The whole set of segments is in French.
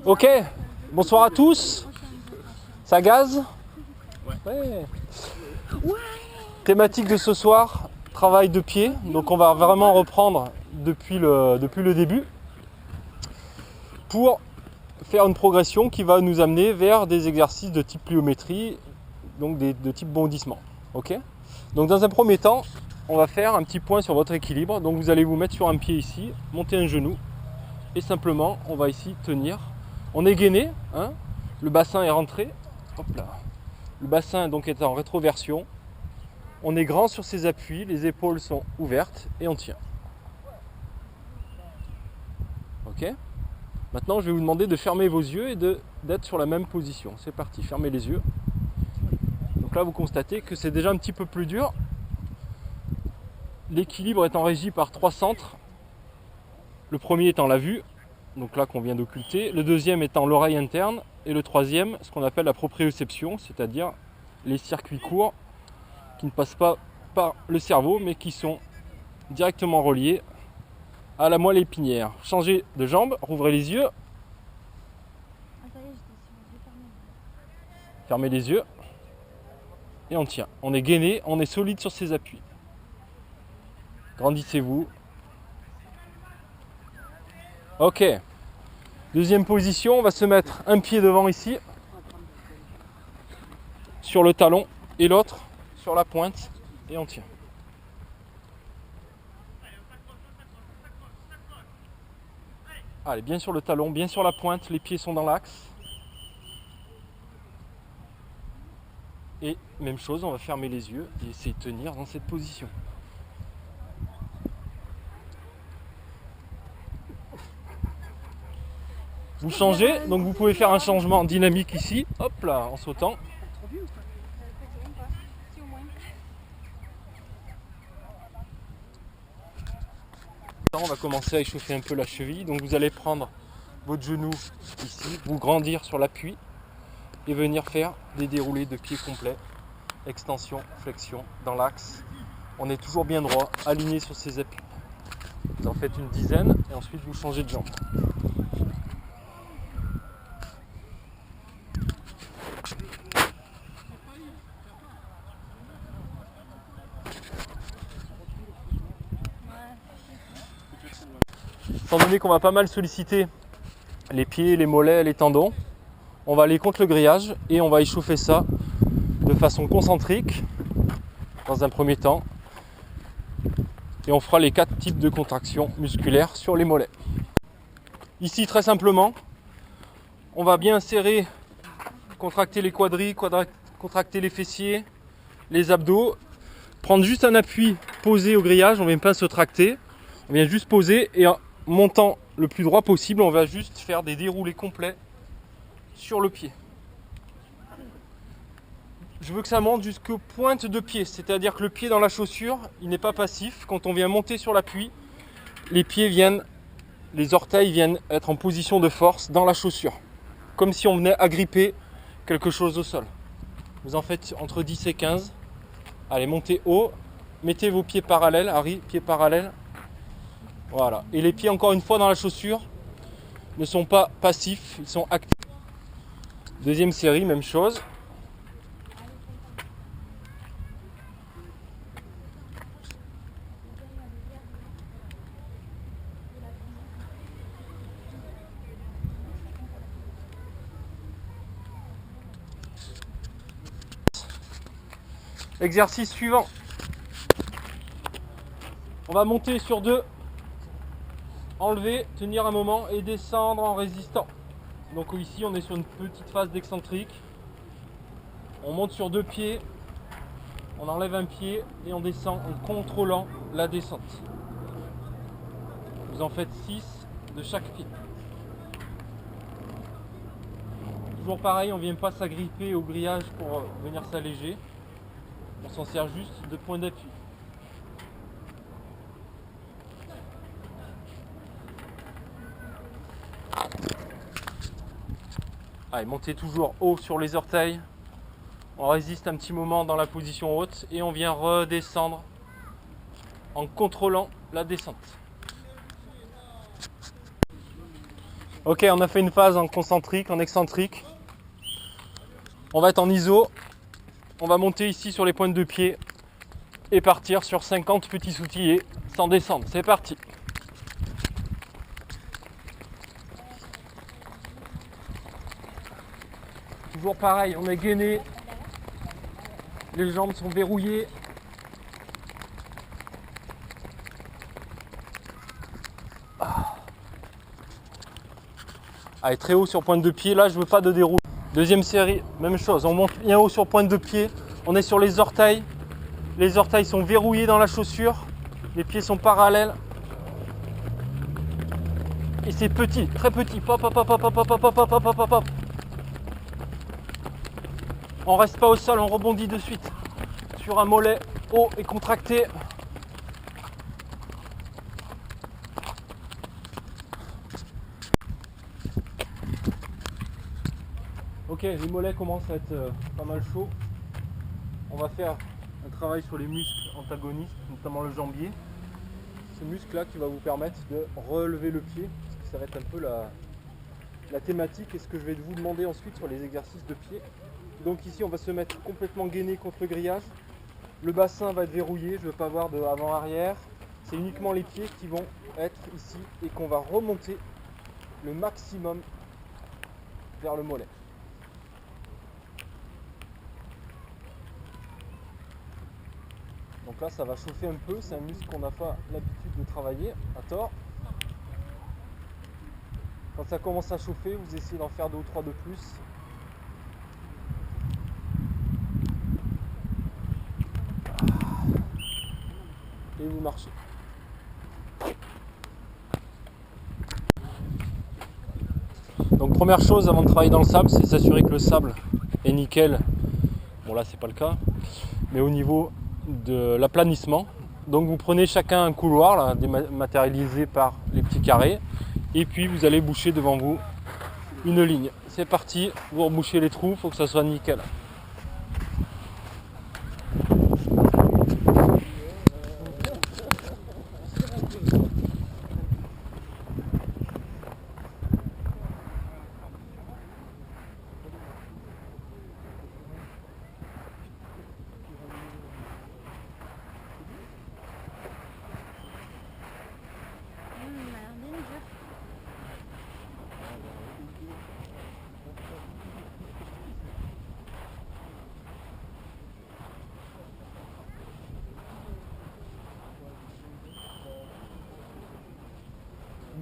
Ok, bonsoir à tous. Ça gaze? Ouais. Thématique de ce soir, travail de pied. Donc on va vraiment reprendre depuis le début pour faire une progression qui va nous amener vers des exercices de type pliométrie, donc de type bondissement. Ok. Donc dans un premier temps, on va faire un petit point sur votre équilibre. Donc vous allez vous mettre sur un pied ici, monter un genou et simplement on va ici tenir. On est gainé, hein, le bassin est rentré. Hop là. Le bassin donc est en rétroversion. On est grand sur ses appuis, les épaules sont ouvertes et on tient. Ok. Maintenant je vais vous demander de fermer vos yeux et d'être sur la même position. C'est parti, fermez les yeux. Donc là vous constatez que c'est déjà un petit peu plus dur. L'équilibre étant régi par trois centres. Le premier étant la vue, donc là qu'on vient d'occulter. Le deuxième étant l'oreille interne. Et le troisième, ce qu'on appelle la proprioception, c'est-à-dire les circuits courts qui ne passent pas par le cerveau, mais qui sont directement reliés à la moelle épinière. Changez de jambe, rouvrez les yeux. Fermez les yeux. Et on tient. On est gainé, on est solide sur ses appuis. Grandissez-vous. Ok. Deuxième position, on va se mettre un pied devant ici, sur le talon, et l'autre sur la pointe, et on tient. Allez, bien sur le talon, bien sur la pointe, les pieds sont dans l'axe. Et même chose, on va fermer les yeux et essayer de tenir dans cette position. Vous changez, donc vous pouvez faire un changement dynamique ici, hop là, en sautant. On va commencer à échauffer un peu la cheville, donc vous allez prendre votre genou ici, vous grandir sur l'appui et venir faire des déroulés de pieds complets, extension, flexion, dans l'axe. On est toujours bien droit, aligné sur ses appuis. Vous en faites une dizaine et ensuite vous changez de jambe. Étant donné qu'on va pas mal solliciter les pieds, les mollets, les tendons, on va aller contre le grillage et on va échauffer ça de façon concentrique dans un premier temps. Et on fera les 4 types de contractions musculaires sur les mollets. Ici, très simplement, on va bien serrer, contracter les quadris, contracter les fessiers, les abdos, prendre juste un appui posé au grillage, on ne vient pas se tracter, on vient juste poser et en montant le plus droit possible, on va juste faire des déroulés complets sur le pied. Je veux que ça monte jusqu'aux pointes de pied, c'est-à-dire que le pied dans la chaussure, il n'est pas passif. Quand on vient monter sur l'appui, les orteils viennent être en position de force dans la chaussure, comme si on venait agripper quelque chose au sol. Vous en faites entre 10 et 15. Allez, montez haut, mettez vos pieds parallèles, Harry, pieds parallèles. Voilà. Et les pieds, encore une fois, dans la chaussure, ne sont pas passifs, ils sont actifs. Deuxième série, même chose. Exercice suivant. On va monter sur 2, enlever, tenir un moment et descendre en résistant. Donc ici on est sur une petite phase d'excentrique. On monte sur 2 pieds, on enlève un pied et on descend en contrôlant la descente. Vous en faites 6 de chaque pied. Toujours pareil, on ne vient pas s'agripper au grillage pour venir s'alléger. On s'en sert juste de point d'appui. Allez, montez toujours haut sur les orteils. On résiste un petit moment dans la position haute et on vient redescendre en contrôlant la descente. Ok, on a fait une phase en concentrique, en excentrique. On va être en iso. On va monter ici sur les pointes de pied et partir sur 50 petits sautillés sans descendre. C'est parti. Toujours pareil, on est gainé. Les jambes sont verrouillées. Allez, très haut sur pointe de pied. Là, je veux pas de déroulé. Deuxième série, même chose. On monte bien haut sur pointe de pied. On est sur les orteils. Les orteils sont verrouillés dans la chaussure. Les pieds sont parallèles. Et c'est petit, très petit. Pop, pop, pop, pop, pop, pop, pop, pop, pop, pop. On reste pas au sol, on rebondit de suite sur un mollet haut et contracté. Ok, les mollets commencent à être pas mal chauds. On va faire un travail sur les muscles antagonistes, notamment le jambier. Ce muscle-là qui va vous permettre de relever le pied, parce que ça va être un peu la thématique et ce que je vais vous demander ensuite sur les exercices de pied. Donc ici, on va se mettre complètement gainé contre le grillage. Le bassin va être verrouillé, je ne veux pas avoir de avant-arrière. C'est uniquement les pieds qui vont être ici et qu'on va remonter le maximum vers le mollet. Donc là, ça va chauffer un peu, c'est un muscle qu'on n'a pas l'habitude de travailler à tort. Quand ça commence à chauffer, vous essayez d'en faire 2 ou 3 de plus. Et vous marchez. Donc première chose avant de travailler dans le sable, c'est s'assurer que le sable est nickel. Bon là c'est pas le cas, mais au niveau de l'aplanissement. Donc vous prenez chacun un couloir là, dématérialisé par les petits carrés, et puis vous allez boucher devant vous une ligne. C'est parti, vous rebouchez les trous, il faut que ça soit nickel.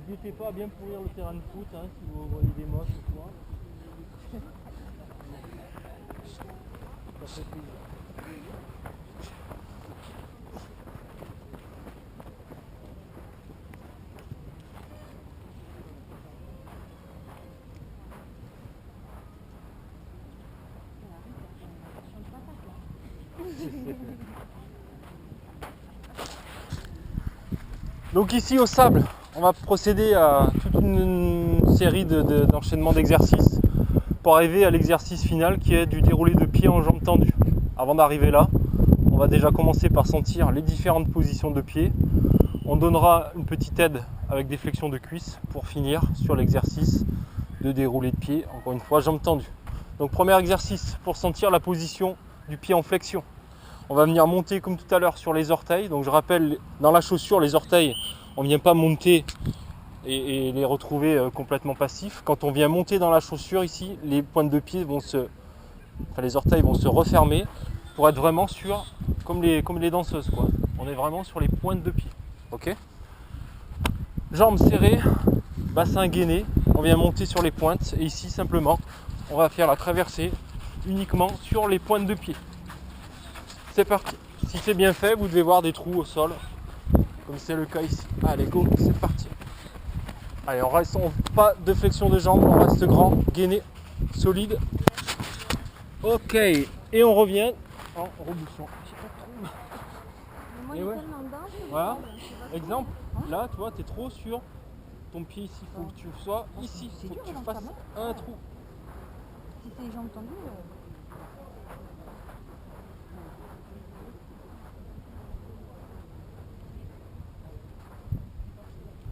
N'hésitez pas à bien pourrir le terrain de foot hein, si vous voyez des moches ou quoi. Ça fait plaisir. Donc ici au sable, on va procéder à toute une série d'enchaînements d'exercices pour arriver à l'exercice final qui est du déroulé de pied en jambes tendues. Avant d'arriver là, on va déjà commencer par sentir les différentes positions de pied. On donnera une petite aide avec des flexions de cuisses pour finir sur l'exercice de déroulé de pied, encore une fois jambes tendues. Donc premier exercice pour sentir la position du pied en flexion. On va venir monter comme tout à l'heure sur les orteils. Donc je rappelle, dans la chaussure, les orteils, on ne vient pas monter et les retrouver complètement passifs. Quand on vient monter dans la chaussure ici, les pointes de pied les orteils vont se refermer pour être vraiment sur, comme les danseuses quoi. On est vraiment sur les pointes de pied. Ok ? Jambes serrées, bassin gainé, on vient monter sur les pointes et ici simplement, on va faire la traversée uniquement sur les pointes de pied. C'est parti. Si c'est bien fait, vous devez voir des trous au sol, comme c'est le cas ici. Allez, go, c'est parti. Allez, on reste pas de flexion de jambes, on reste grand, gainé, solide. Ok, et on revient en rebouchant. Moi, Et ouais. Voilà. Exemple, Hein là, tu vois, tu es trop sur ton pied ici. Il faut que tu sois ici. Il faut que tu fasses un trou. Si c'est les jambes tendues.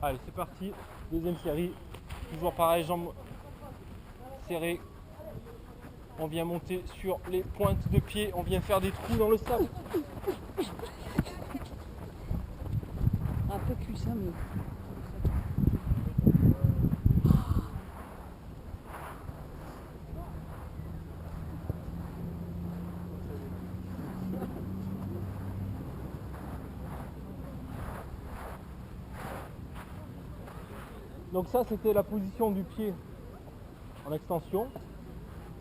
Allez, c'est parti. Deuxième série. Toujours pareil, jambes serrées. On vient monter sur les pointes de pied. On vient faire des trous dans le sable. Un peu plus ça, mais. Donc ça, c'était la position du pied en extension.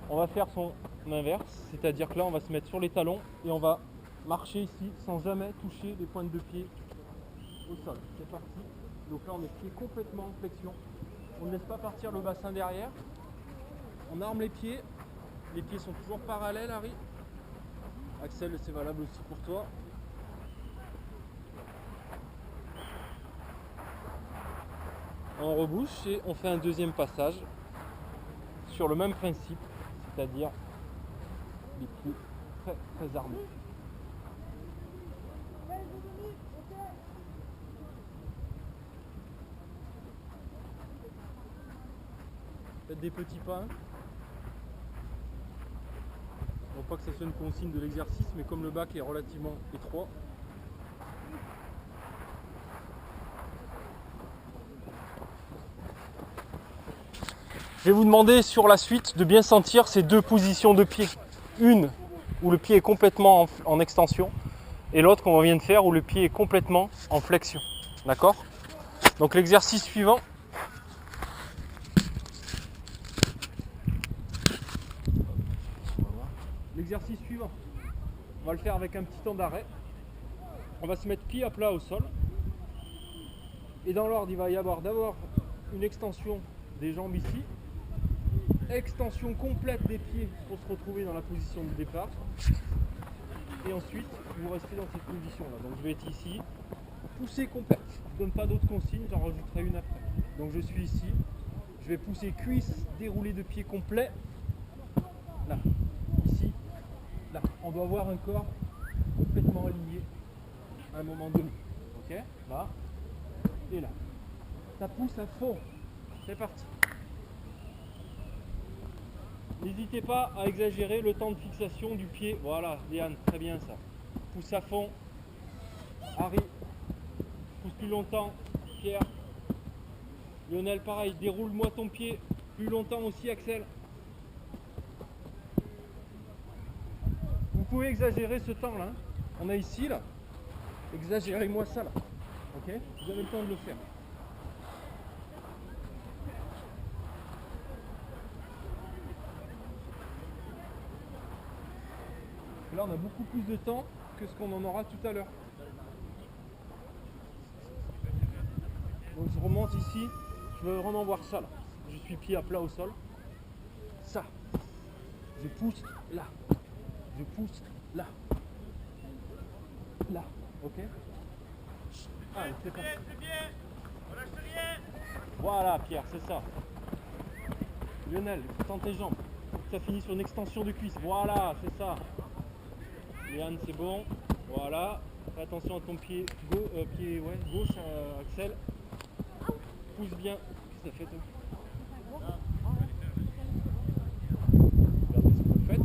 On va faire son inverse, c'est-à-dire que là, on va se mettre sur les talons et on va marcher ici sans jamais toucher les pointes de pied au sol. C'est parti. Donc là, on est pied complètement en flexion. On ne laisse pas partir le bassin derrière. On arme les pieds. Les pieds sont toujours parallèles, Harry. Axel, c'est valable aussi pour toi. On rebouche et on fait un deuxième passage sur le même principe, c'est-à-dire les pieds très armés. Faites des petits pas. Non pas que ça soit une consigne de l'exercice, mais comme le bac est relativement étroit, je vais vous demander sur la suite de bien sentir ces deux positions de pied. Une où le pied est complètement en extension et l'autre qu'on vient de faire où le pied est complètement en flexion. D'accord? Donc l'exercice suivant. L'exercice suivant. On va le faire avec un petit temps d'arrêt. On va se mettre pied à plat au sol. Et dans l'ordre, il va y avoir d'abord une extension des jambes ici. Extension complète des pieds pour se retrouver dans la position de départ. Et ensuite, vous restez dans cette position-là. Donc je vais être ici. Poussée complète. Je ne donne pas d'autres consignes, j'en rajouterai une après. Donc je suis ici. Je vais pousser cuisse, déroulé de pied complet. Là. Ici. Là. On doit avoir un corps complètement aligné à un moment donné. Ok? Là. Et là. Ça pousse à fond. C'est parti. N'hésitez pas à exagérer le temps de fixation du pied. Voilà, Diane, très bien ça. Pousse à fond. Harry, pousse plus longtemps. Pierre. Lionel, pareil, déroule-moi ton pied plus longtemps aussi, Axel. Vous pouvez exagérer ce temps là. On a ici là. Exagérez-moi ça là. Ok? Vous avez le temps de le faire. Là, on a beaucoup plus de temps que ce qu'on en aura tout à l'heure. Donc je remonte ici, je veux vraiment voir ça là. Je suis pied à plat au sol. Ça. Je pousse là. Je pousse là. Là. Ok? Allez, c'est parti. C'est bien. On lâche rien. Voilà Pierre, c'est ça. Lionel, tends tes jambes. Ça finit sur une extension de cuisse. Voilà, c'est ça. Léane, c'est bon. Voilà. Fais attention à ton pied, gauche, Axel. Pousse bien. Qu'est-ce que ça fait toi? Regardez ce que vous faites.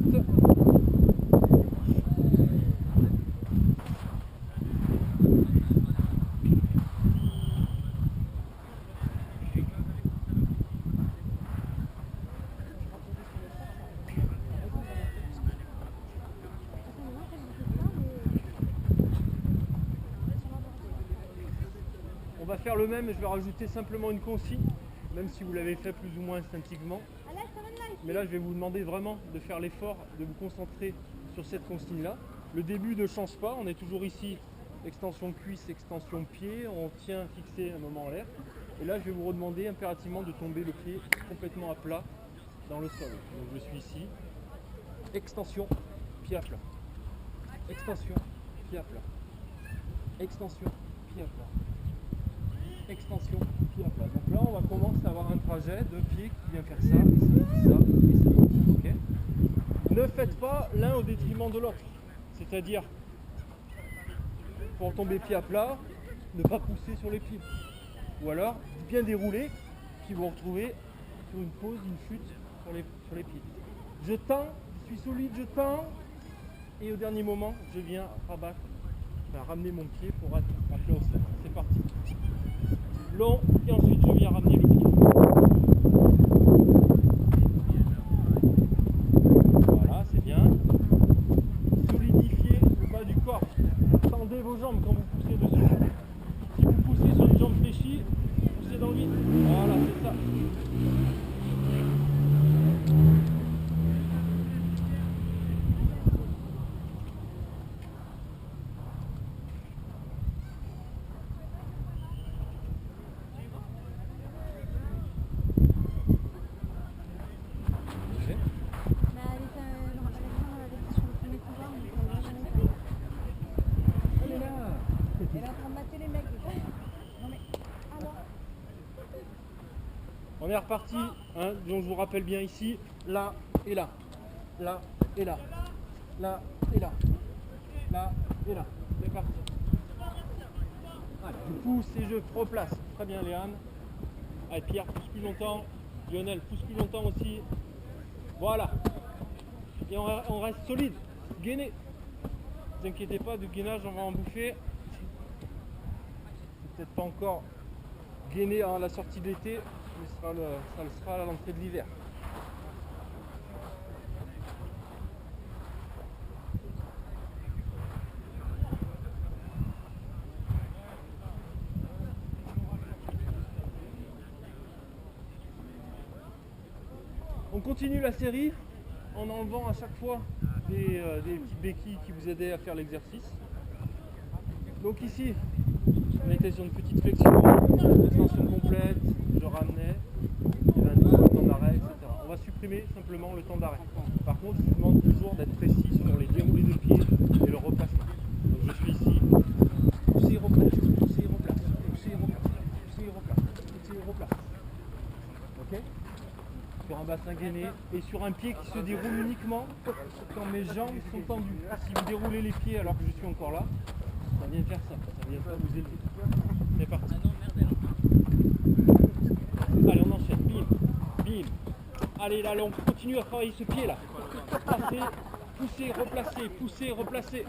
On va faire le même et je vais rajouter simplement une consigne, même si vous l'avez fait plus ou moins instinctivement. Mais là, je vais vous demander vraiment de faire l'effort, de vous concentrer sur cette consigne-là. Le début ne change pas, on est toujours ici, extension cuisse, extension pied, on tient fixé un moment en l'air. Et là, je vais vous redemander impérativement de tomber le pied complètement à plat dans le sol. Donc je suis ici, extension, pied à plat. Extension, pied à plat. Extension, pied à plat. Extension, pied à plat. Donc là, on va commencer à avoir un trajet de pied qui vient faire ça, et ça, et ça. Okay? Ne faites pas l'un au détriment de l'autre. C'est-à-dire, pour tomber pied à plat, ne pas pousser sur les pieds. Ou alors, bien dérouler puis vous vous retrouvez sur une pause, une chute sur les pieds. Je tends, je suis solide, je tends, et au dernier moment, je viens rabattre, ramener mon pied pour appeler au sol. C'est parti. Long, et ensuite je viens ramener le pied. Voilà, c'est bien. Solidifiez le bas du corps. Tendez vos jambes quand vous poussez dessus. Si vous poussez sur une jambe fléchie, poussez dans le vide. Voilà, c'est ça. On est reparti, hein, donc je vous rappelle bien ici, là et là, là et là, là et là, là et là, c'est parti. Allez, je pousse et je replace, très bien Léane. Allez, Pierre pousse plus longtemps, Lionel pousse plus longtemps aussi, voilà. Et on reste solide, gainé. Ne vous inquiétez pas, du gainage on va en bouffer. C'est peut-être pas encore gainé à la sortie de l'été, mais ça le sera à l'entrée de l'hiver. On continue la série en enlevant à chaque fois des petites béquilles qui vous aidaient à faire l'exercice. Donc ici, on était sur une petite flexion, extension complète, je ramenais, il y avait un temps d'arrêt, etc. On va supprimer simplement le temps d'arrêt. Par contre, je vous demande toujours d'être précis sur les déroulés de pied et le replacement. Donc je suis ici, pousser, replace, pousser, replace, pousser, replace, pousser, replace, pousser, replace. Ok ? Sur un bassin gainé et sur un pied qui se déroule uniquement quand mes jambes sont tendues. Si vous déroulez les pieds alors que je suis encore là, ça vient faire ça vient pas vous élever. C'est parti. Allez, on enchaîne. Bim, bim. Allez, là, on continue à travailler ce pied là. Passer, pousser, replacer, pousser, replacer.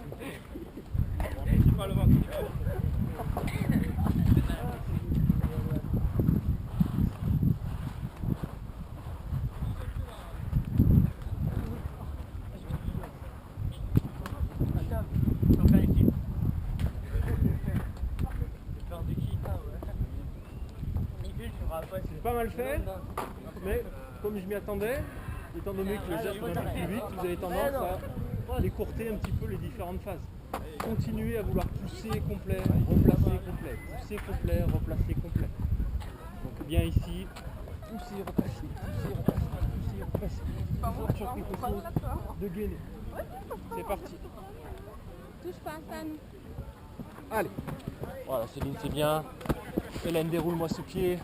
C'est pas mal fait, mais comme je m'y attendais, étant donné que le geste est un peu plus vite, vous avez tendance à écourter un petit peu les différentes phases. Continuez à vouloir pousser complet, replacer complet, pousser complet, replacer complet. Donc bien ici, pousser, replacer, pousser, replacer, pousser, replacer. Toujours sur quelque chose de gainé. C'est parti. Touche pas, Stan. Allez. Voilà, Céline, c'est bien. Hélène, déroule-moi ce pied.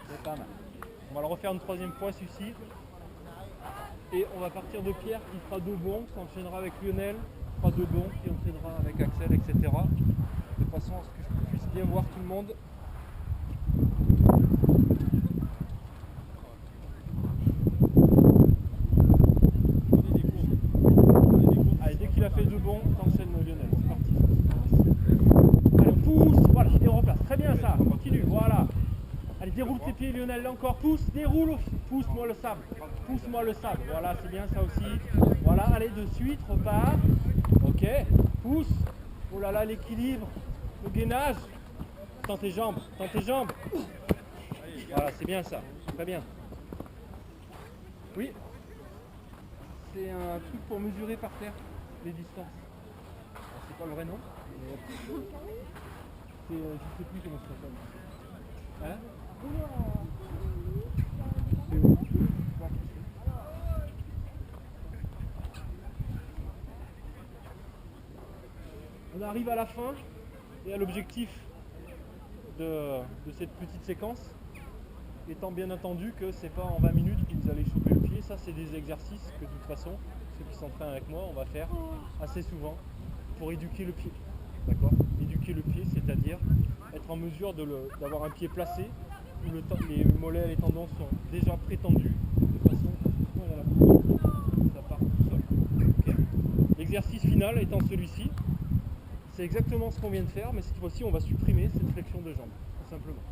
C'est pas mal. On va le refaire une troisième fois, celui-ci. Et on va partir de Pierre qui fera deux bonds, qui enchaînera avec Lionel, qui fera deux bonds, qui enchaînera avec Axel, etc. De façon à ce que je puisse bien voir tout le monde. Allez, dès qu'il a fait deux bonds, t'enchaînes Lionel. C'est parti. Allez, on pousse, voilà, et on replace. Très bien ça, on continue, voilà. Allez, déroule tes pieds Lionel, là encore, pousse, déroule, pousse-moi le sable, pousse-moi le sable, voilà, c'est bien ça aussi, voilà, allez, de suite, repars, ok, pousse, oh là là, l'équilibre, le gainage, tends tes jambes, voilà, c'est bien ça, très bien. Oui, c'est un truc pour mesurer par terre les distances, alors, c'est pas le vrai nom, mais c'est, je sais plus comment ça s'appelle. Hein? On arrive à la fin et à l'objectif de cette petite séquence, étant bien entendu que c'est pas en 20 minutes que vous allez choper le pied, ça c'est des exercices que de toute façon, ceux qui s'entraînent avec moi, on va faire assez souvent pour éduquer le pied. D'accord? Éduquer le pied, c'est-à-dire être en mesure d'avoir un pied placé où les mollets et les tendons sont déjà prétendus de façon à ce que ça part tout seul. Okay. L'exercice final étant celui-ci, c'est exactement ce qu'on vient de faire, mais cette fois-ci on va supprimer cette flexion de jambe, tout simplement.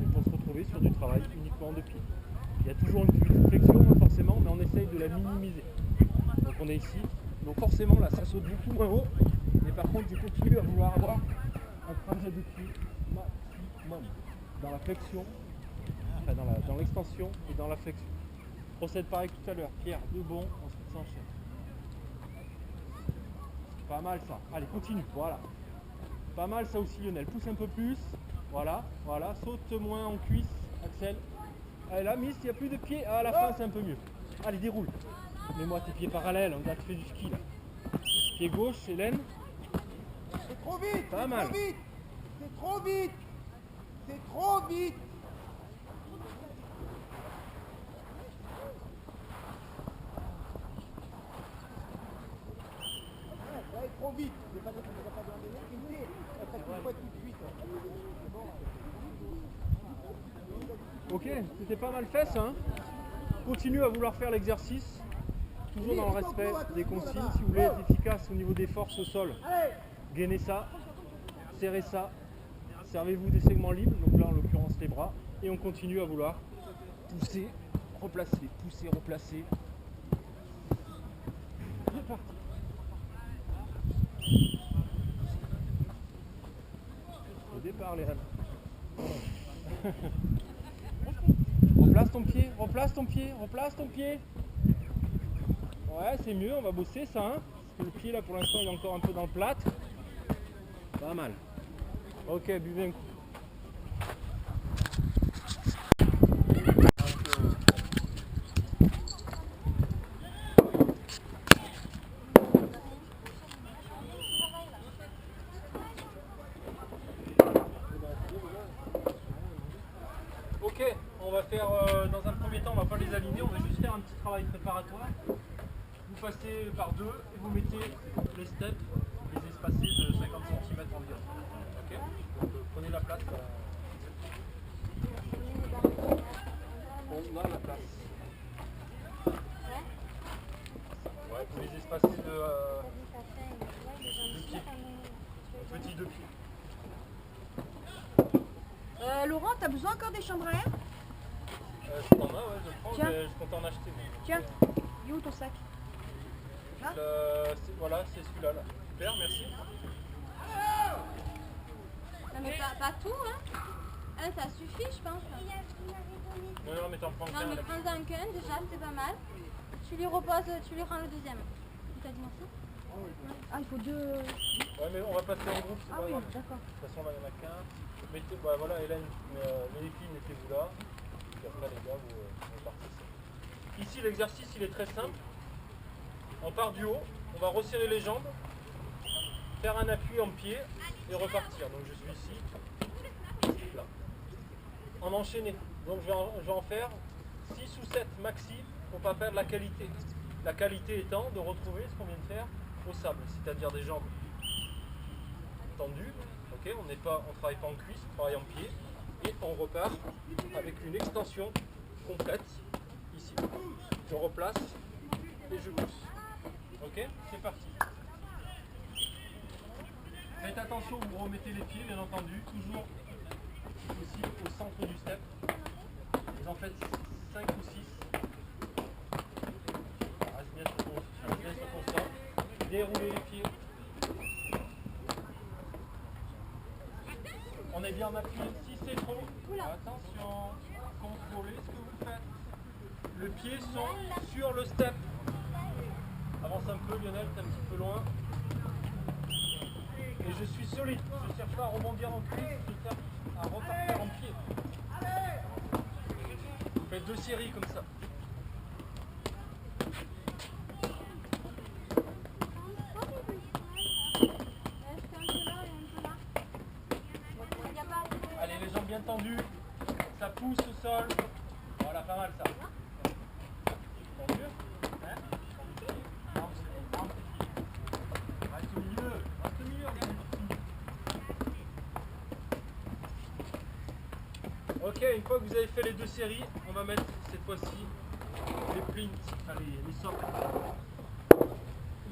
Et pour se retrouver sur du travail uniquement de pied. Il y a toujours une petite flexion forcément, mais on essaye de la minimiser. Donc on est ici, donc forcément là ça saute beaucoup moins haut, mais par contre je continue à vouloir avoir un trajet de pied maximum dans la flexion, enfin dans l'extension et dans la flexion. Procède pareil que tout à l'heure, Pierre, debout, ensuite ça enchaîne. Pas mal ça, allez continue, voilà. Pas mal ça aussi Lionel, pousse un peu plus, voilà, voilà, saute moins en cuisse, Axel. Allez là, Miss, il n'y a plus de pieds, à la fin c'est un peu mieux. Allez, déroule. Mets-moi tes pieds parallèles, on a fait du ski là. Pied gauche, Hélène. C'est trop vite, pas mal. C'est trop vite, c'est trop vite. Ça va être trop vite. C'est pas parce que tu n'as pas donné, ça ne pas tout de suite. Ok, c'était pas mal fait ça. Hein. Continue à vouloir faire l'exercice, toujours dans le respect des consignes. Si vous voulez être efficace au niveau des forces au sol, gainez ça, serrez ça, servez-vous des segments libres, donc là en l'occurrence les bras, et on continue à vouloir pousser, replacer, pousser, replacer. C'est parti. Au départ les rêves. Replace ton pied, replace ton pied, replace ton pied. Ouais, c'est mieux, on va bosser ça. Hein, parce que le pied là pour l'instant il est encore un peu dans le plâtre. Pas mal. Ok, buvez un coup. Ok, on va faire dans un premier temps, on va pas les aligner, on va juste faire un petit travail préparatoire. Vous passez par deux et vous mettez les steps, les espacés de 50 cm environ. Ok, donc prenez la place. On a la place. Ouais, vous les espacez de pieds. Petit deux pieds. Laurent, t'as besoin encore des chambres à air? Si t'en as, ouais, je prends, Tiens. mais je compte en acheter. Tiens, il est où ton sac? Là? Voilà, c'est celui-là. Là. Super, merci. Non mais pas tout, hein? Ah, ça suffit, je pense. Non, mais t'en prends Non, mais prends-en qu'un déjà, c'est pas mal. Tu lui reposes, tu lui rends le deuxième. Il t'a dit merci? Ah, il faut deux... Ouais, mais on va passer en groupe, c'est Ah pas oui, grave. d'accord. De toute façon, là, il n'y en a qu'un. Mettez, bah, voilà, Hélène, les filles, mettez-vous là. Puis après, les gars, vous partez. Ici, l'exercice, il est très simple. On part du haut, on va resserrer les jambes, faire un appui en pied et repartir. Donc, je suis ici, là. En enchaîné. Donc, je vais en faire 6 ou 7 maxi pour ne pas perdre la qualité. La qualité étant de retrouver ce qu'on vient de faire au sable, c'est-à-dire des jambes tendues. Ok, on ne travaille pas en cuisse, on travaille en pied. Et on repart avec une extension complète ici. Je replace et je pousse. Ok, c'est parti. Faites attention, vous remettez les pieds, bien entendu, toujours ici au centre du step. Vous en faites 5 ou 6. Reste bien sur ton sol. Déroulez les pieds. On est bien appuyé. Si c'est trop, attention, contrôlez ce que vous faites. Les pieds sont sur le step. Avance un peu Lionel, t'es un petit peu loin. Et je suis solide. Je ne cherche pas à rebondir en cuisse, je cherche à repartir en pied. Vous faites 2 séries comme ça. Allez, les jambes bien tendues. Ça pousse au sol. Voilà, pas mal ça. Tendu. Hein? Reste au milieu. Reste au milieu. Ok, une fois que vous avez fait les 2 séries, on va mettre cette fois-ci les plinths, enfin les socles.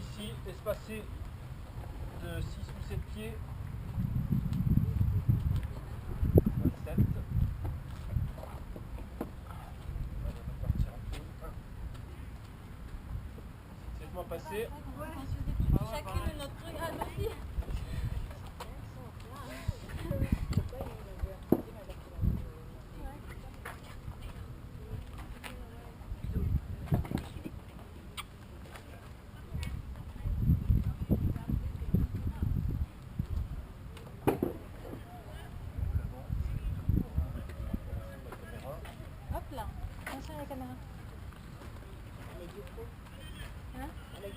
Ici, espacés de 6 ou 7 pieds. 7. Faites-moi passer. Chacune notre truc. Ah, merci. Hop là. Attention à la caméra. Hein? Allez,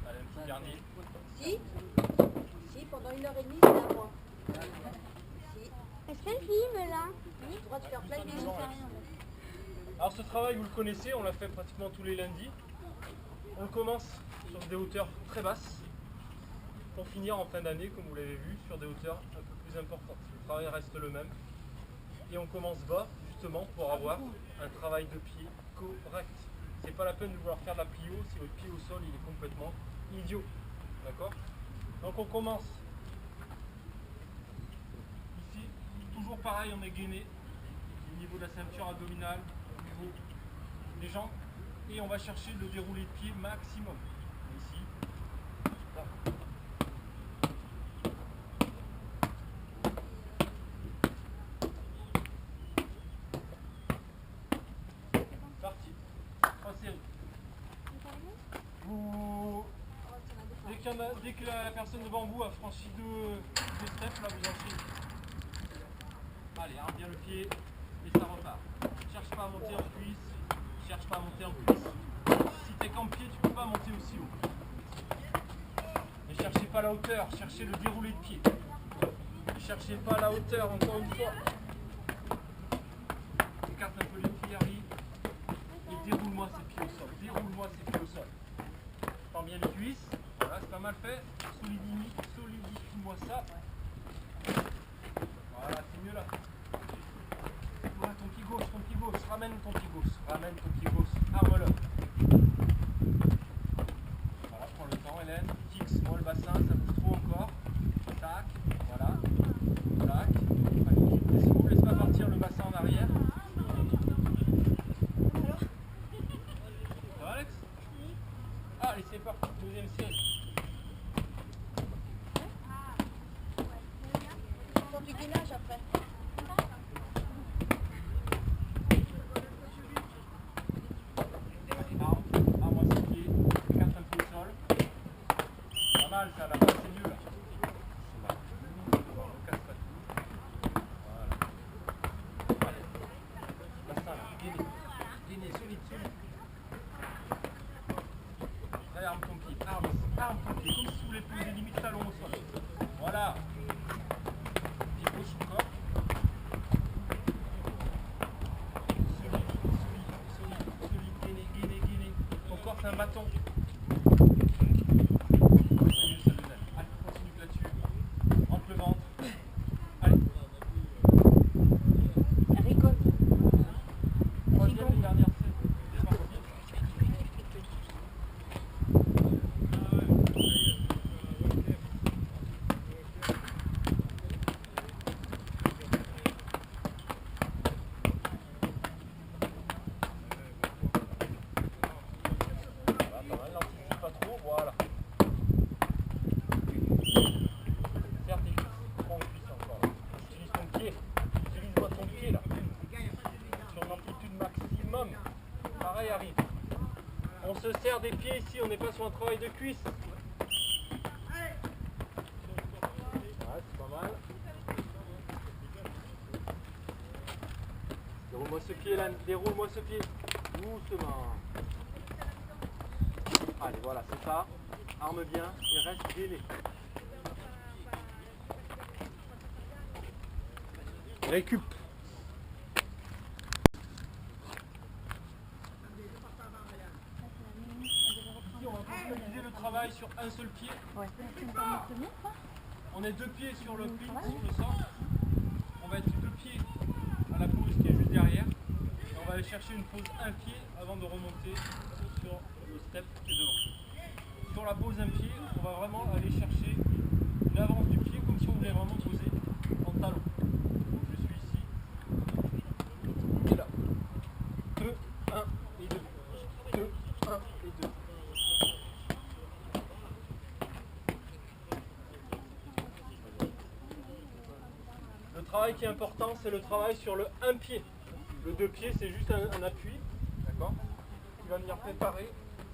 un petit dernier. Si, pendant 1h30, c'est à moi. Est-ce qu'elle filme là? Oui, tu dois te faire plein de Je sais rien. Alors ce travail, vous le connaissez, on l'a fait pratiquement tous les lundis. On commence sur des hauteurs très basses pour finir en fin d'année, comme vous l'avez vu, sur des hauteurs un peu plus importantes. Le travail reste le même. Et on commence bas, justement, pour avoir un travail de pied correct. C'est pas la peine de vouloir faire de la plio si votre pied au sol il est complètement idiot. D'accord? Donc on commence ici, toujours pareil, on est gainé au niveau de la ceinture abdominale, au niveau des jambes, et on va chercher le déroulé de pied maximum. Ici, là. Parti. 3 séries. Vous... Dès que la personne devant vous a franchi deux steps, là vous enchaînez. Allez, arme bien le pied et ça repart. Cherche pas à monter en cuisse, cherche pas à monter en cuisse. Si t'es qu'en pied, tu peux pas monter aussi haut. Ne cherchez pas la hauteur, cherchez le déroulé de pied. Ne cherchez pas la hauteur, encore une fois. Écarte un peu les pieds, Harry. Et déroule-moi ces pieds au sol. Déroule-moi ces pieds au sol. Tends bien les cuisses. Voilà, c'est pas mal fait. Solidifie-moi ça. Voilà, c'est mieux là. Voilà, ton pied gauche. Ramène ton pied gauche. Arme-le. Voilà, prends le temps, Hélène. Fixe-moi le bassin, ça bouge trop encore. Tac, voilà. Tac. Allez, laisse pas partir le bassin en arrière. Ça va, Alex? Allez, c'est parti, deuxième série. Quand du gainage après. Arme à ses pieds, écarte un peu le sol. Pas mal ça, là, c'est mieux là. C'est là. On casse pas tout. Voilà. Allez. Bassin là, gainé, solide. Arme ton pied, arme ton pied, comme si tu voulais poser limite talon au sol. Voilà. Pied gauche encore. Solide, gainé. Ton corps c'est un bâton. C'est mieux ça, Lionel. Allez, continue là-dessus. Rentre le ventre. Allez. Elle rigole. Troisième et dernière série. Descends ton pied. Pas trop, voilà. Serre tes cuisses, prends les cuisses encore. Utilise ton pied, utilise-moi ton pied là. Sur une amplitude maximum. Pareil arrive. On se serre des pieds ici, on n'est pas sur un travail de cuisse. Ouais, c'est pas mal. Déroule-moi ce pied là, déroule-moi ce pied. Doucement. Allez, voilà, c'est ça. Arme bien et reste gainé. Récup. Ici, on va focaliser le travail sur un seul pied. Ouais. Tu me permets de te mettre, quoi? On est deux pieds sur le pli, sur le socle. On va être deux pieds à la pose qui est juste derrière. Et on va aller chercher une pose un pied avant de remonter sur le step qui est devant. Sur la pose un pied, on va vraiment aller chercher une avance du pied comme si on voulait vraiment poser en talon. Donc je suis ici. Et là. 2, 1 et 2. 2, 1 et 2. Le travail qui est important, c'est le travail sur le un pied. Le deux pieds, c'est juste un appui, d'accord, qui va venir préparer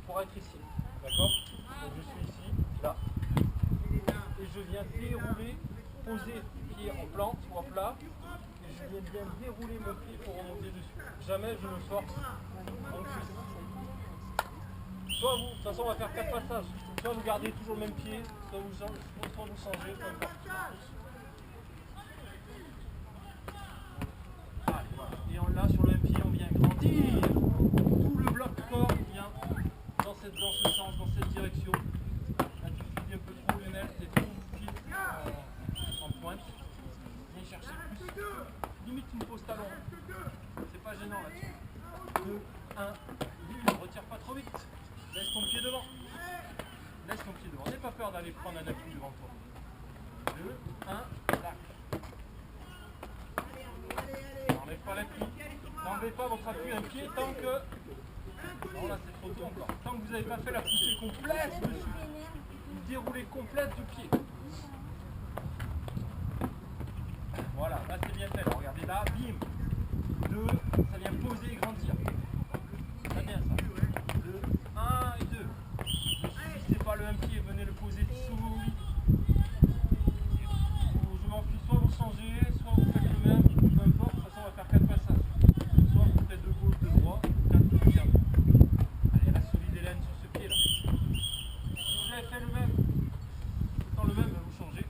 pour être ici, d'accord. Donc je suis ici, là, et je viens dérouler, poser le pied en plante ou en plat, et je viens bien dérouler mon pied pour remonter dessus. Jamais je ne force mon cuisse. Soit vous, de toute façon on va faire 4 passages, soit vous gardez toujours le même pied, soit vous changez, peu importe. Et là, sur le pied, on vient grandir. Tout le bloc corps vient dans ce sens, dans cette direction. Là, tu subis un peu trop, Lionel, t'es trop pied en pointe. Viens chercher plus. Limite une pose talon. C'est pas gênant là-dessus. 2, 1, 1. Ne retire pas trop vite. Laisse ton pied devant. Laisse ton pied devant. N'aie pas peur d'aller prendre un appui devant toi. 2, 1, là. N'enlève pas l'appui. N'enlevez pas votre appui un pied tant que... Non, là c'est trop tôt encore. Tant que vous n'avez pas fait la poussée complète dessus. Une déroulée complète du pied. Voilà, là c'est bien fait. Alors, regardez là, bim. 2, ça vient poser et grandir. Très bien ça. 2, 1 et 2. Ne subissez pas le un pied, venez le poser sous. Je m'en fiche, soit vous changez, soit vous faites le même, peu importe, de toute façon on va faire 4 passages. Soit vous faites de gauche, de droite, 4 de garde. Allez, reste solide Hélène sur ce pied là. Si vous avez fait le même, dans le même, vous changez.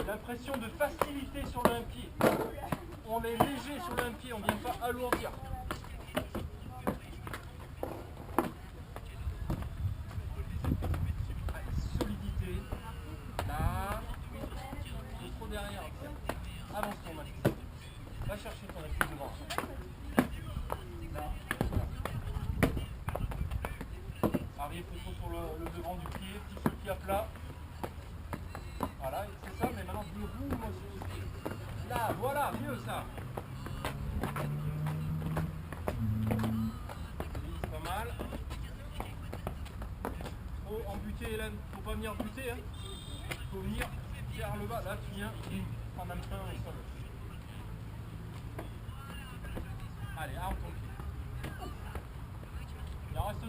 L'impression de facilité sur le un pied. On est léger sur le un pied, on ne vient pas alourdir. Allez, solidité. Là. Il est trop derrière. Avance ton appui. Va chercher ton appui devant. Là. Arrive plutôt sur le devant du pied, pousse le pied à plat. Voilà, c'est ça, mais maintenant déroule-moi sur ce pied. Là, voilà, mieux ça. C'est pas mal. Trop en butée, Hélène. Faut pas venir buter, hein. Faut venir vers le bas. Là, tu viens prendre un train au sol. Allez, arme ton pied. Il en reste 2.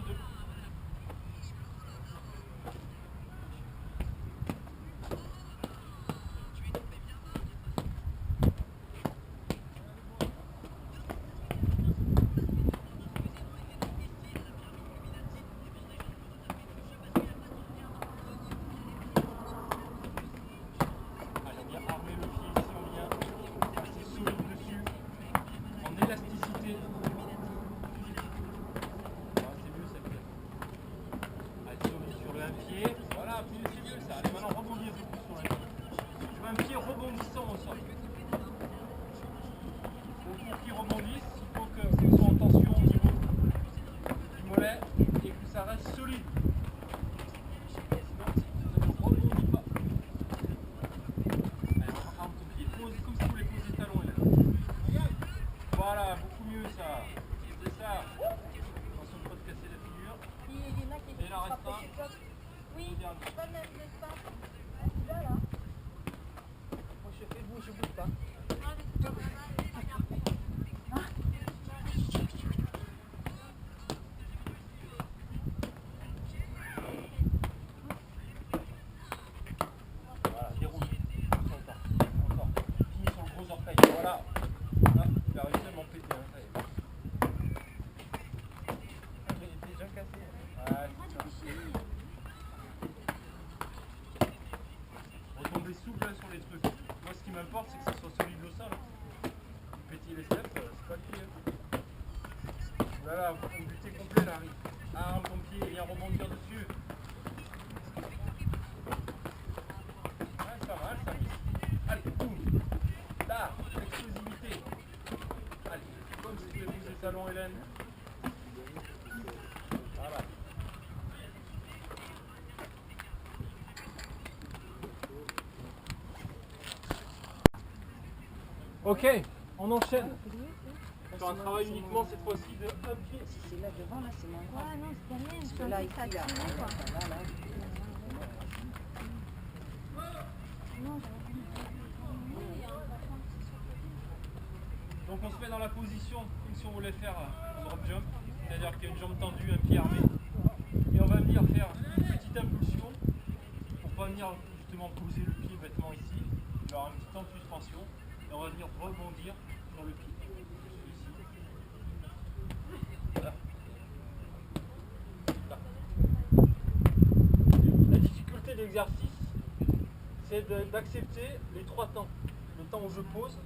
Voilà, beaucoup mieux ça. C'est ça. Attention de ne pas te casser la figure. Et là reste un. Oui, pas de l'espace. Voilà. Moi je fais vous, je bouge pas. Voilà, déroule. Encore. Finis sur le gros orteil. Voilà. Là, il a réussi à m'en péter. Hein, ça y est. J'ai déjà cassé. Ouais, c'est ça. voilà, faut buter complet là. Arme ton pied et viens rebondir dessus. Ouais, c'est pas mal ça. Allez, boum. Là, explosivité. Allez, comme si tu fais bouger le salon, Hélène. Voilà. Ok, on enchaîne. Sur un travail uniquement cette fois-ci de un pied. Si c'est là devant, là, c'est moins grave. Ouais, non, c'est pas rien. Parce Je que là, pensais que ça ici, là, tirait, quoi. là. Non, j'avais Donc on se met dans la position comme si on voulait faire un drop jump, c'est-à-dire qu'il y a une jambe tendue, un pied armé. Et on va venir faire une petite impulsion pour pas venir justement poser le pied bêtement ici. Il va y avoir un petit temps de suspension et on va venir rebondir sur le pied. Celui-ci. Voilà. Là. La difficulté de l'exercice, c'est d'accepter les 3 temps. Le temps où je pose,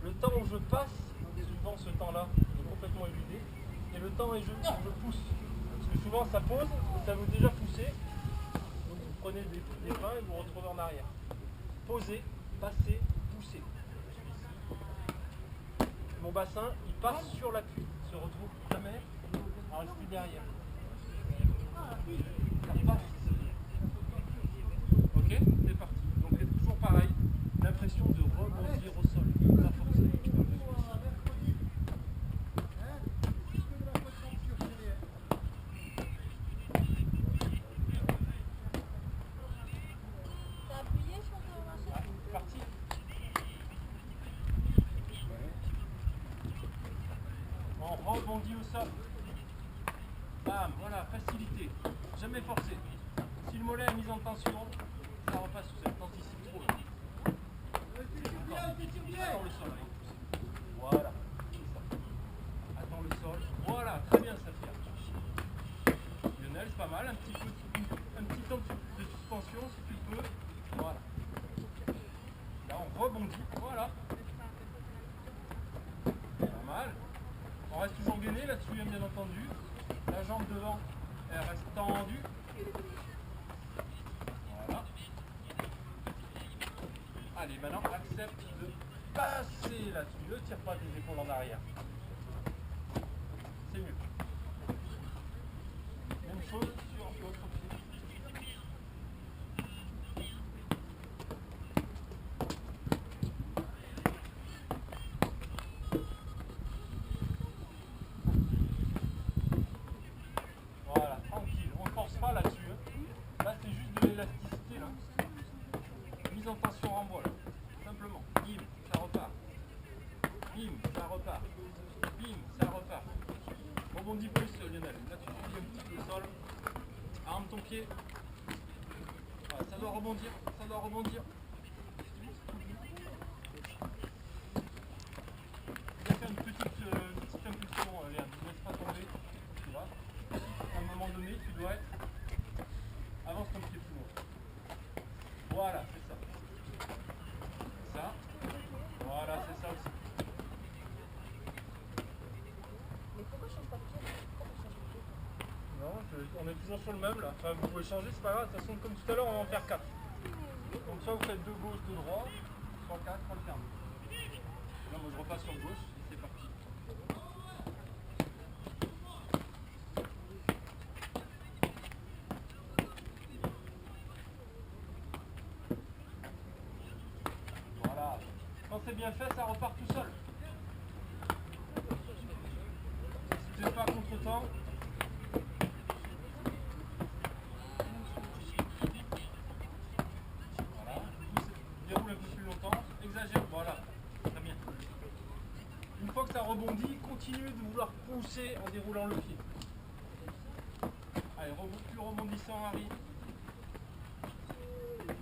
le temps où je passe, souvent ce temps-là est complètement éludé, et le temps où je pousse. Parce que souvent ça pose, et ça veut déjà pousser, donc vous prenez des freins et vous vous retrouvez en arrière. Poser, passer, pousser. Mon bassin, il passe sur l'appui, il se retrouve jamais à rester derrière. Ça passe. Ok, c'est parti. Donc c'est toujours pareil, l'impression de rebondir au sol, pas forcer. T'as appuyé sur ton machin? Ah, c'est parti. On rebondit au sol. Bam, voilà, facilité. Jamais forcé. Si le mollet est mis en tension, ça repasse sous cette tente ici trop. Attends le sol avant de pousser. Voilà, c'est ça. Attends le sol. Voilà, très bien ça fait. Lionel, c'est pas mal. Un petit temps de suspension si tu peux. Voilà. Là on rebondit. Voilà. Pas mal. On reste toujours gainé là-dessus, hein, bien entendu. La jambe devant, elle reste tendue. Voilà. Allez, maintenant accepte de passer là-dessus. Ne tire pas tes épaules en arrière. C'est mieux. Même chose sur l'autre pied. Voilà, tranquille. On ne force pas là-dessus. Hein. Là, c'est juste de l'élasticité. Là. Mise en tension renvoi. Là. Simplement. Bim, ça repart. Bim, ça repart. Bim, ça repart. Rebondis plus, Lionel. Là, tu suis un petit peu le sol. Arme ton pied. Voilà, ça doit rebondir. Ça doit rebondir. Viens faire une petite impulsion, Léa. Ne laisse pas tomber. Tu vois. À un moment donné, tu dois être. Avance ton pied plus loin. Voilà, c'est ça. C'est ça. Voilà, c'est ça aussi. Mais pourquoi je change pas de pied? Pourquoi je change de pied? Non, on est toujours sur le même là. Enfin, vous pouvez changer, c'est pas grave. De toute façon, comme tout à l'heure, on va en faire 4. Donc, soit vous faites 2 gauche, 2 droit, soit 4, alterne. Là, moi je repasse sur gauche et c'est parti. Voilà. Quand c'est bien fait, ça repart tout seul. Si tu n'es pas contre-temps, voilà. Déroule un peu plus longtemps, exagère, voilà. Très bien. Une fois que ça rebondit, continue de vouloir pousser en déroulant le pied. Allez, plus rebondissant, Harry.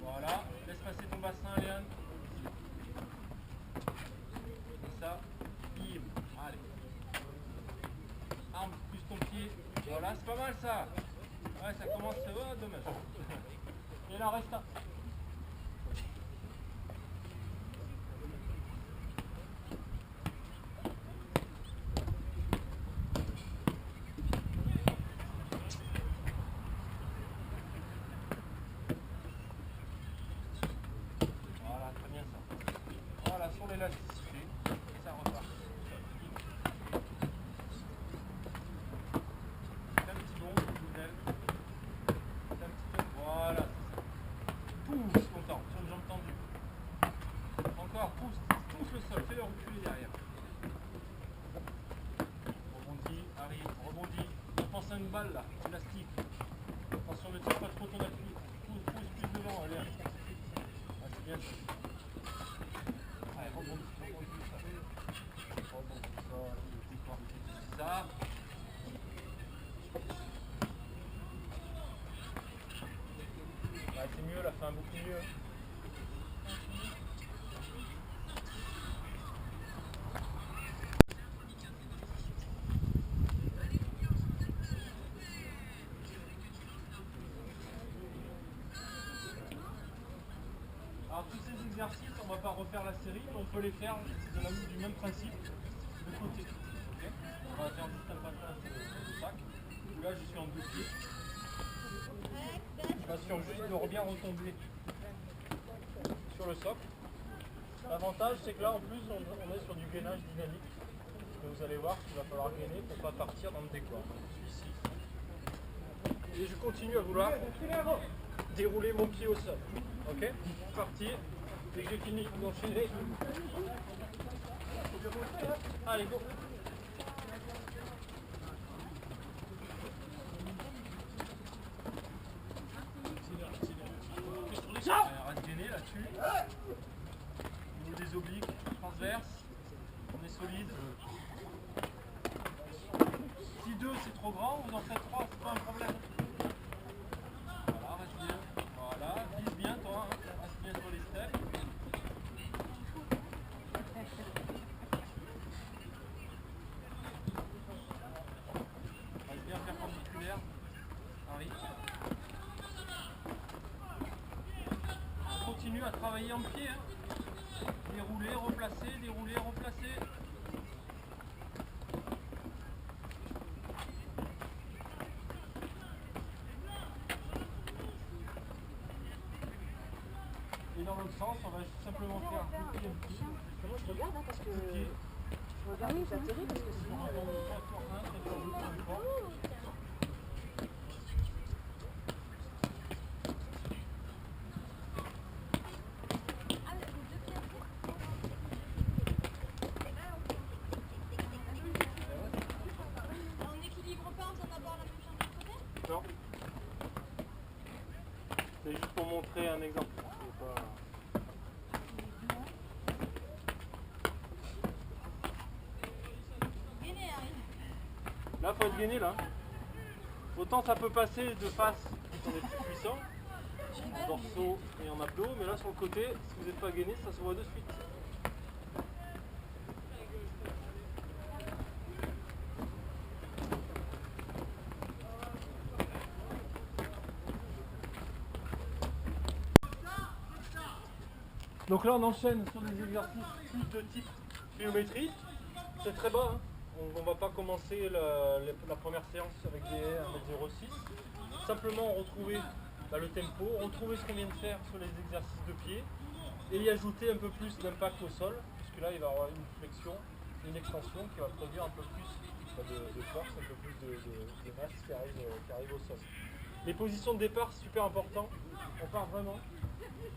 Voilà, laisse passer ton bassin, Léane. Comme ça, bim, allez. Arme plus ton pied. Voilà, c'est pas mal ça. Ouais, ça commence, oh, dommage. Et là, reste un. Voilà, beaucoup mieux. Alors tous ces exercices, on ne va pas refaire la série, mais on peut les faire du même principe de côté. Okay, on va faire juste un passage de sac. Là je suis en 2 pieds. Je m'assure juste de bien retomber sur le socle. L'avantage c'est que là en plus on est sur du gainage dynamique. Donc vous allez voir qu'il va falloir gainer pour ne pas partir dans le décor. Je suis ici. Et je continue à vouloir dérouler mon pied au sol. Ok, parti. Dès que j'ai fini d'enchaîner. Allez, go. Reste gainé là-dessus. Au niveau des obliques, transverses. On est solide. Si 2 c'est trop grand, vous en faites 3, c'est pas un problème. Voilà, reste bien. Voilà, vise bien toi, hein. Reste bien sur les steps. Reste bien perpendiculaire. Harry. On continue à travailler en pied. Hein. Dérouler, replacer, dérouler, replacer. Et dans l'autre sens, on va simplement faire deux pieds. Moi je regarde hein, parce que Pied. je regarde les atterris parce que sinon. On n'équilibre pas en faisant d'abord la même chose de côté. Non. C'est juste pour montrer un exemple. C'est pas... Gainé, Harry. Là, faut être gainé là. Autant ça peut passer de face si on est plus puissant, en dorsaux et en abdos, mais là sur le côté, si vous n'êtes pas gainé, ça se voit de suite. Donc là on enchaîne sur des exercices plus de type pliométrie. C'est très bas, hein. On ne va pas commencer la première séance avec des 1m06. Simplement retrouver le tempo, retrouver ce qu'on vient de faire sur les exercices de pied et y ajouter un peu plus d'impact au sol, puisque là il va y avoir une flexion, une extension qui va produire un peu plus de force, un peu plus de masse qui arrive au sol. Les positions de départ, c'est super important. On part vraiment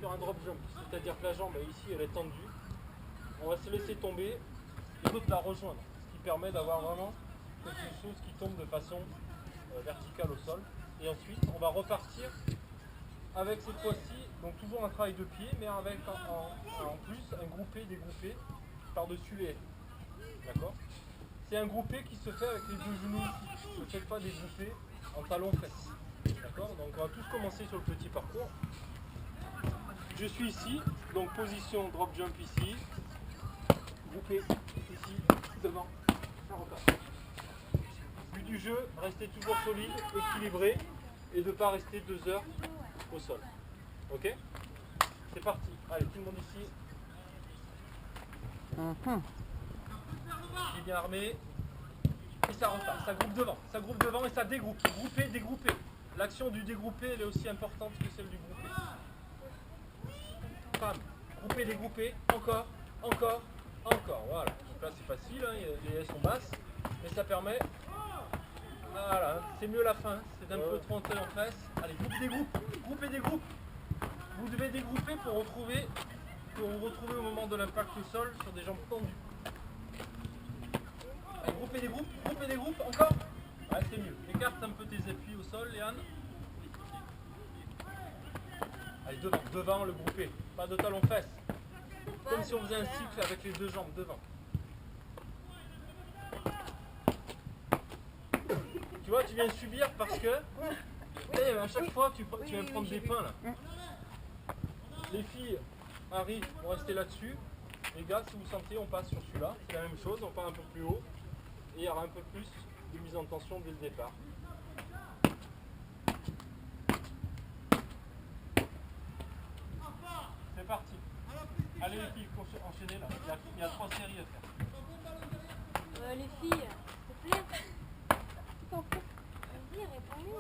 sur un drop jump, c'est-à-dire que la jambe ici elle est tendue, on va se laisser tomber et l'autre la rejoindre, ce qui permet d'avoir vraiment quelque chose qui tombe de façon verticale au sol. Et ensuite on va repartir avec cette fois-ci, donc toujours un travail de pied, mais avec en plus un groupé, dégroupé par-dessus les. D'accord? C'est un groupé qui se fait avec les deux genoux ici, ne faites pas des groupés en talons-fesses. D'accord? Donc on va tous commencer sur le petit parcours. Je suis ici, donc position drop jump ici, groupé ici, devant, ça repart. But du jeu, rester toujours solide, équilibré et de ne pas rester 2 heures au sol. Ok? C'est parti. Allez, tout le monde ici. Pied bien armé. Et ça repart, ça groupe devant et ça dégroupe. Grouper, dégrouper. L'action du dégroupé elle est aussi importante que celle du groupé. Bam. Grouper, dégrouper, encore, encore, encore. Voilà. Donc là c'est facile, hein, les haies sont basses, mais ça permet. Voilà, c'est mieux la fin, c'est un peu trop en face. Allez, groupe, dégroupe, groupe et dégroupe. Vous devez dégrouper pour vous retrouver au moment de l'impact au sol sur des jambes tendues. Allez, groupe et dégroupe, encore. Ouais, c'est mieux. Écarte un peu tes appuis au sol, Léane. Allez, devant le groupé, pas de talons fesses. Comme si on faisait un cycle avec les deux jambes devant. Tu vois, tu viens subir parce que à chaque fois tu viens prendre des pains là. Les filles, Harry, vont rester là-dessus. Les gars, si vous sentez, on passe sur celui-là. C'est la même chose, on part un peu plus haut. Et il y aura un peu plus de mise en tension dès le départ. C'est parti. Allez les filles, enchaînez là. Il y a 3 séries à faire. Les filles, s'il te plaît. Vas-y, réponds-lui.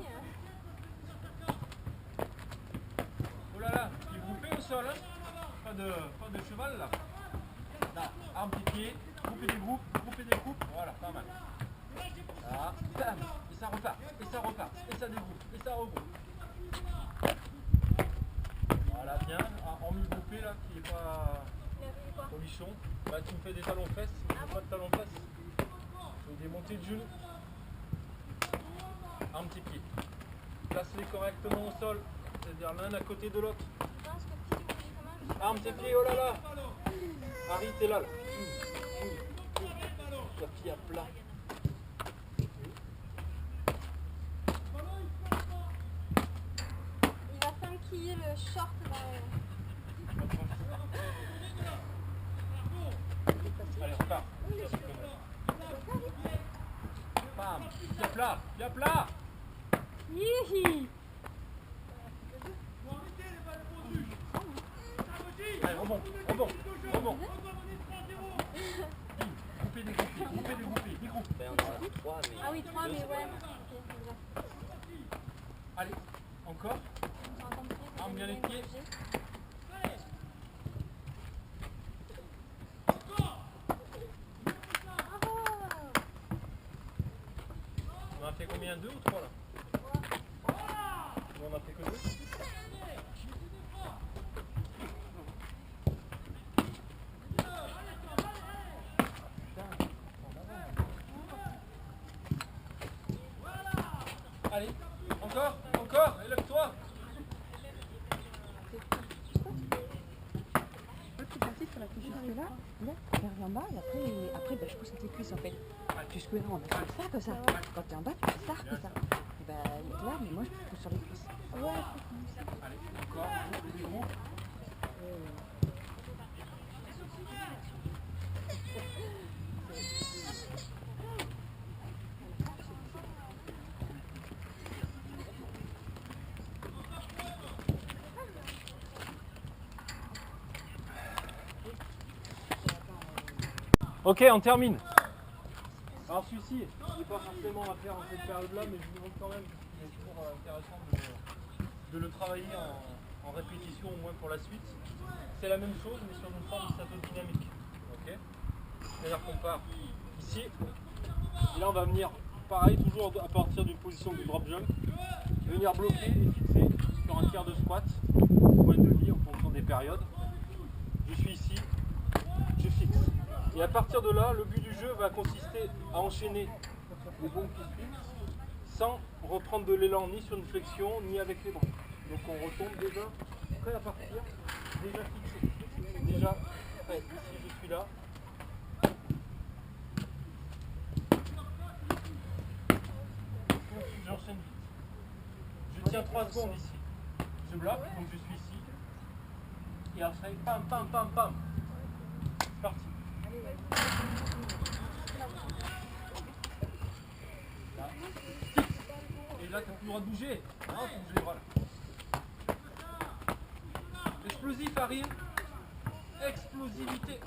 Oh là là, il est groupé au sol, hein. Pas de cheval là. Là, arme des pieds, grouper des groupes, voilà, pas mal. Là, bam, et ça repart, et ça dégroupe, et ça regroupe. Voilà, bien, hormis le groupé là, qui est pas polichon, bah tu me fais des talons fesses, si tu fais pas de talons fesses, je fais des montées de genoux. Arme tes pieds, place-les correctement au sol, c'est-à-dire l'un à côté de l'autre. Arme tes pieds, oh là là. Harry, t'es là. La pied à plat. Il va s'enquiller le short dans Allez, repars. Bam. Pied à plat, pied à plat. Hihi. Allez, rebond. Groupez des groupes. Ben, on en a 3, mais... Ah oui, 3, mais ouais. Allez, encore. Arme bien les pieds. On en a fait combien? 2 ou 3 là? On en a fait que 2. Allez, encore, élève-toi. Tu parti sur la touche jusque là, vers en bas, et après bah, je pousse tes cuisses en fait. Jusque là, on a fait ça comme ça. Quand t'es en bas, tu fais ça comme ça. Et bah, là, mais moi je pousse sur les cuisses. Ouais, Allez, encore, des groupes. Ok, on termine. Alors celui-ci, il n'est pas forcément à faire en cette période-là, mais je vous montre quand même, parce qu'il est toujours intéressant de le travailler en répétition, au moins pour la suite. C'est la même chose, mais sur une forme statodynamique. Okay, c'est-à-dire qu'on part ici, et là on va venir, pareil, toujours à partir d'une position du drop jump, venir bloquer et fixer sur un tiers de squat, point de vie en fonction des périodes. Je suis ici, je fixe. Et à partir de là, le but du jeu va consister à enchaîner les bons pieds fixes sans reprendre de l'élan ni sur une flexion ni avec les bras. Donc on retombe déjà prêt à partir, déjà fixé, déjà prêt. Ici je suis là. J'enchaîne vite. Je tiens 3 secondes ici. Je bloque, donc je suis ici. Et après, pam, pam, pam, pam. C'est parti. Là. Et là, tu n'as plus le droit de bouger. Non, faut bouger les bras là. Explosif arrive. Explosivité.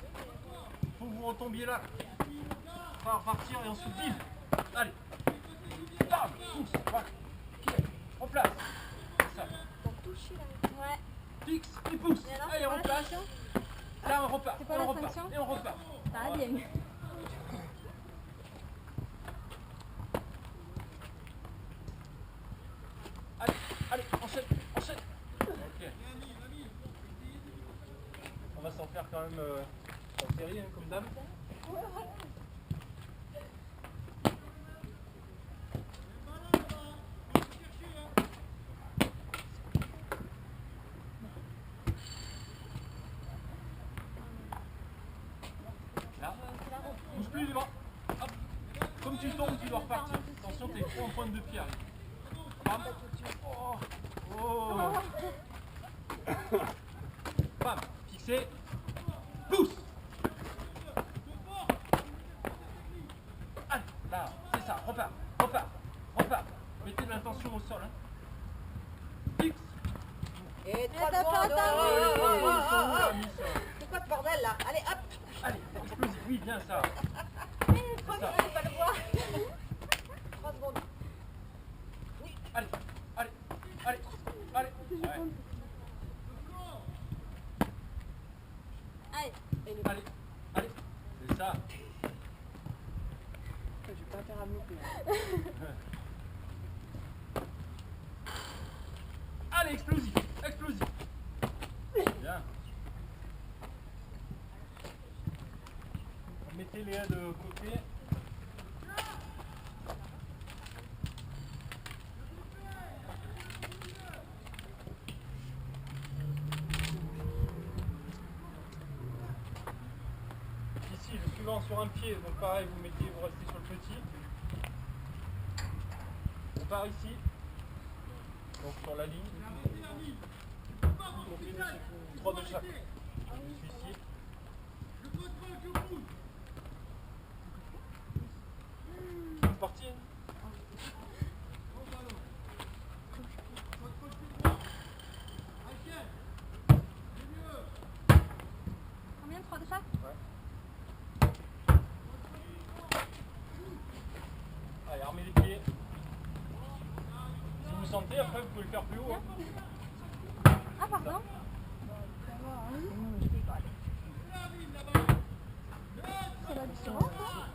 Faut que vous retombiez là. On va repartir et ensuite bim. Allez. Bam. Pousse. Voilà. En place. Ça. Ouais. Fixe et pousse. Et alors, allez, on replace. Là, on repart. C'est quoi Et on la repart. sanction Et on repart. Ça va bien. Allez, allez, enchaîne. Ok. On va s'en faire quand même en série, hein, comme d'hab. Là, bouge plus les bras. Hop. Comme tu tombes, tu dois repartir. Attention, t'es trop en pointe de pied. Bam. Oh. Oh. c'est pousse. Allez, là, c'est ça, repars. Mettez de l'intention au sol. Hein. X. Et 3 Attends, secondes. attends. C'est quoi ce bordel là? Allez, hop. Allez, explosif, oui, bien ça. C'est ça. Pas le voir. 3 secondes. Allez. Ouais. Allez, c'est ça. Je vais pas faire un loop là. Allez, explosif. Bien. Mettez-les de côté. Ici, le suivant sur un pied, donc pareil, vous restez sur le petit. On part ici, donc sur la ligne. 3 de chaque. Je suis ici. C'est parti. Combien? 3 de chaque? Allez, armez les pieds. Si vous sentez, après vous pouvez le faire plus haut. Hein. Ah, pardon. C'est la différence, hein?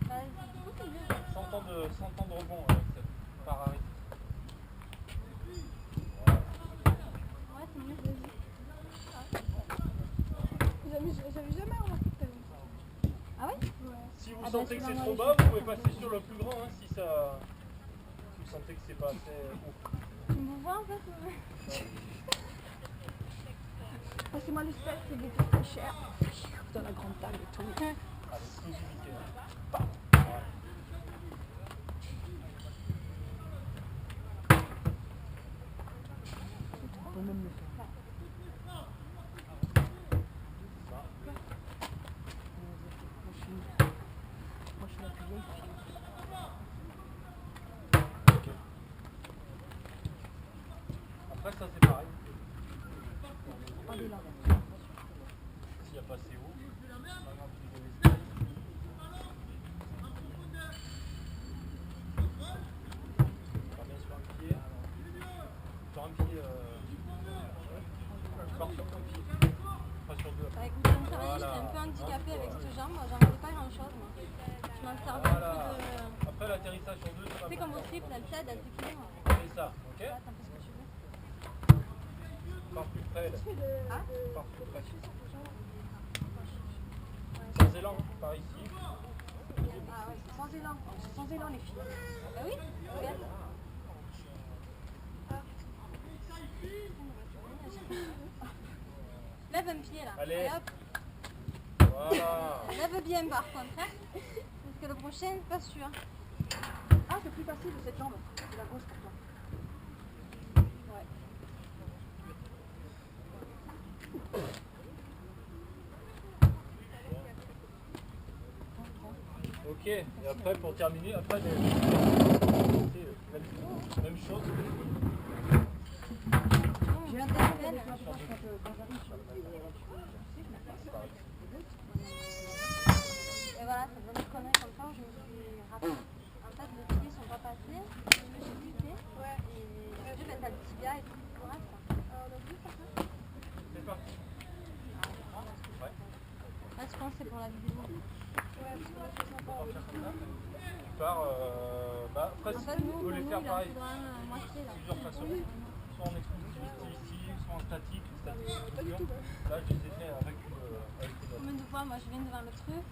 Bah, du coup, c'est mieux. 100 ans de rebond avec cette par arrêt. Ouais, c'est mieux. J'avais jamais remarqué que t'avais ça. Ah ouais? Si vous Ah bah, sentez que c'est c'est dans trop les bas, vous pouvez passer sur le plus grand hein, si vous sentez que c'est pas assez haut. Tu me vois en fait? Passez-moi l'espèce, c'est des trucs très chers. Dans la grande table et tout. À l'exclusivité. Hein. Voilà. On peut même le faire. Moi je suis la plus vieille. Après ça c'est pareil. Allez là. S'il n'y a pas assez haut, c'est pas grave, vous devez pas bien sur un pied. Sur un pied. Je pars sur un pied. Pas sur deux. Avec mon travail, j'étais un peu handicapée avec cette jambe. Moi, j'en faisais pas grand chose. Moi. Je m'en servais un Voilà. peu de. Après l'atterrissage sur deux, ça va C'est pas comme au faire. triple, elle t'aide, elle t'équilibre. C'est ça, ok? Là, t'en fais ce que tu veux. Pars plus près. Là. Ah? Pars plus près. Sans élan, par ici. Ah ouais, Sans élan. Sans élan les filles. bah oui, regarde. Lève un pied là. Allez. Hop. Voilà. Lève bien par contre. Hein. Parce que le prochain, c'est pas sûr. Ah, c'est plus facile de cette jambe. C'est la grosse pour toi. Ouais. Ok, et après pour terminer, après même chose. J'ai l'impression qu'avec ma proche, quand j'arrive sur le Et voilà, ça donne une connerie comme ça, je me suis rappelé. En fait, les pieds sont pas passés, je me suis glissée. Ouais. Et après, ben, t'as le tibia et tout le reste. C'est parti. Ouais. Là, je pense que c'est pour la vidéo. Tu pars, après En fait, tu nous, peux les il faire en pareil. faudra un moitié là. Plusieurs façons. Soit en exclusivité ici, soit en statique. Là je les ai fait avec une autre. Combien de fois, moi je viens devant le truc.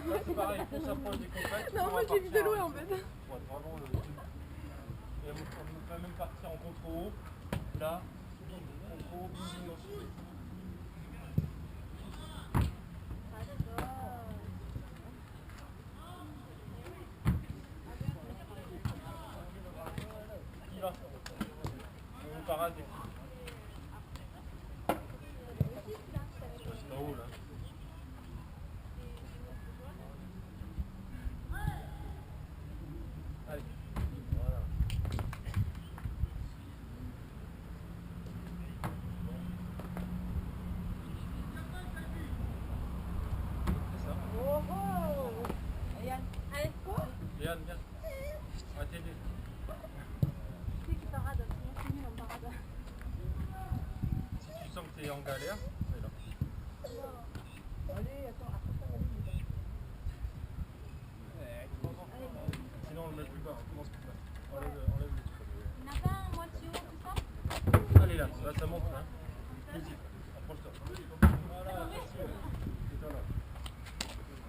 Là c'est pareil, on s'approche des contacts. Non, moi j'ai vu de loin en fait. Ouais, vraiment le truc. Et on peut même partir en contre-haut. Là, bim, contre-haut, bim, bim, ensuite. Qui va? On parade. haut là. Allez, voilà. C'est ça. Oh oh. Allez, quoi? Yann, viens. On va t'aider. Tu sais qui parade, sinon c'est nul en parade. Si tu sens que tu es en galère, c'est là. Allez, attends, après ça, allez. Sinon on le met plus bas, on commence plus bas. Enlève le truc. Il n'y en a pas un moitié haut, tout ça? Allez là, ça monte hein. Vas-y, approche-toi. Voilà, attention. C'est là.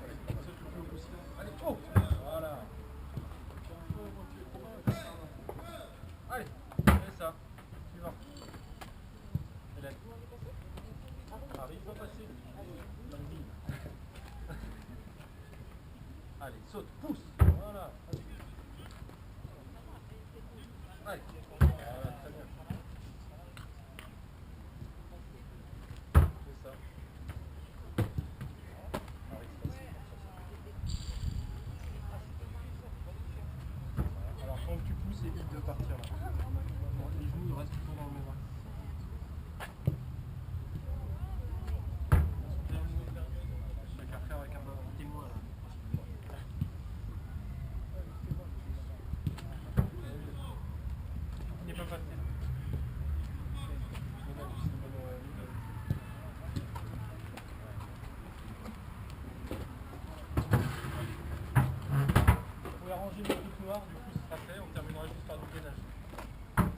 Allez, saute le coup aussi. Allez, oh. Voilà. Allez, fais ça. Suivant. Hélène. Arrive, va passer. Allez, saute, pousse. Voilà. Allez. Voilà, très bien. C'est ça. Arrive, passe. Alors quand tu pousses, évite de partir là. Les genoux restent toujours dans le même axe. T'as qu'à faire avec un témoin là. Il n'est pas passé là. Vous pouvez arranger le truc noir, du coup ce sera fait, on terminera juste par du gainage.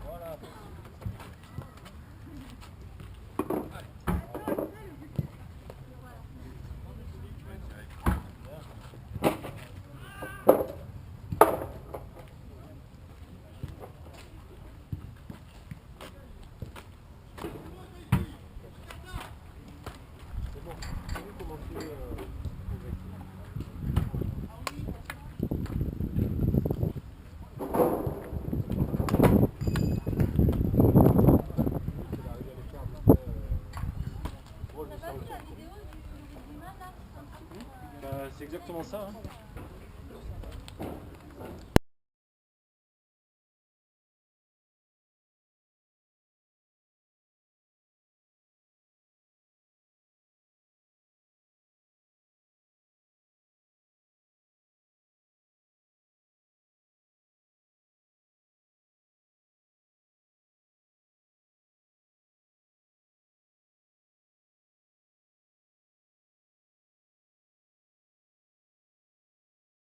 Voilà. C'est bon, on peut commencer c'est exactement ça. Hein.